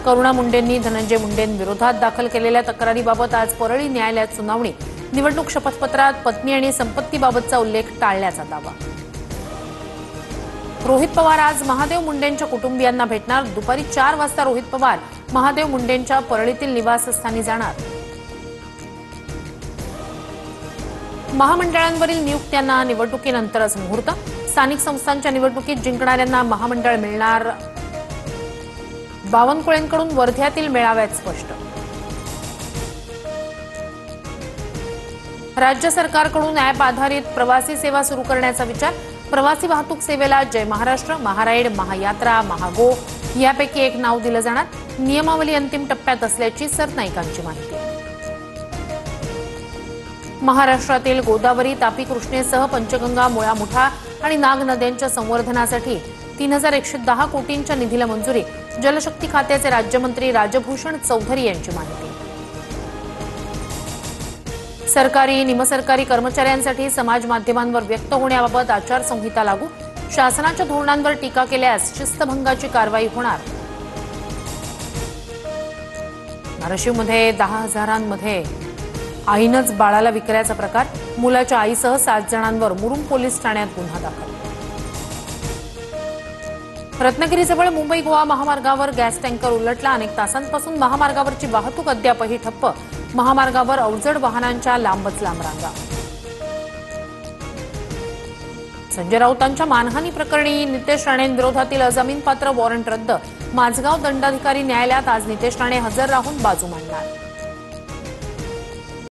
करुणा मुंडेंनी धनंजय मुंडेंविरोधात दाखल केलेल्या तक्रारीबाबत आज परळी न्यायालयात सुनावणी। निवडणूक शपथपत्रात पत्नी आणि संपत्तीबाबतचा उल्लेख टाळल्याचा दावा। रोहित पवार आज महादेव मुंडेंच्या कुटुंबियांना भेटणार। दुपारी 4 वाजता रोहित पवार महादेव मुंडेंच्या परळीतील निवासस्थानी जाणार। महामंडळांवरील नियुक्त्यांना निवडणुकीनंतरच मुहूर्त। स्थानिक संस्थांच्या निवडणुकीत जिंकणाऱ्यांना महामंडळ मिळणार। बावनकुळेंकडून वर्ध्यातील मेळाव्यात स्पष्ट। राज्य सरकारकडून ॲप आधारित प्रवासी सेवा सुरू करण्याचा विचार। प्रवासी वाहतूक सेवेला जय महाराष्ट्र, महाराईड, महायात्रा, महागो यापैकी एक नाव दिलं जाणार। नियमावली अंतिम टप्प्यात असल्याची सरनाईकांची माहिती। महाराष्ट्रातील गोदावरी, तापी, कृष्णेसह पंचगंगा, मुळा, मुठा आणि नाग नद्यांच्या संवर्धनासाठी 3110 कोटींच्या निधीला मंजुरी। जलशक्ती खात्याचे राज्यमंत्री राजभूषण चौधरी यांची माहिती। सरकारी निमसरकारी कर्मचाऱ्यांसाठी समाज माध्यमांवर व्यक्त होण्याबाबत आचारसंहिता लागू। शासनाच्या धोरणांवर टीका केल्यास शिस्तभंगाची कारवाई होणार। धाराशिवमध्ये 10,000मध्ये आईनंच बाळाला विकल्याचा प्रकार। मुलाच्या आईसह 7 जणांवर मुरुम पोलीस ठाण्यात गुन्हा दाखल। रत्नागिरीजवळ मुंबई गोवा महामार्गावर गॅस टँकर उलटला। अनेक तासांपासून महामार्गावरची वाहतूक अद्यापही ठप्प। महामार्गावर अवजड वाहनांच्या लांबच लांब रांगा। संजय राऊतांच्या मानहानी प्रकरणी नितेश राणेंविरोधातील अजामीनपात्र वॉरंट रद्द। माझगाव दंडाधिकारी न्यायालयात आज नितेश राणे हजर राहून बाजू मांडणार।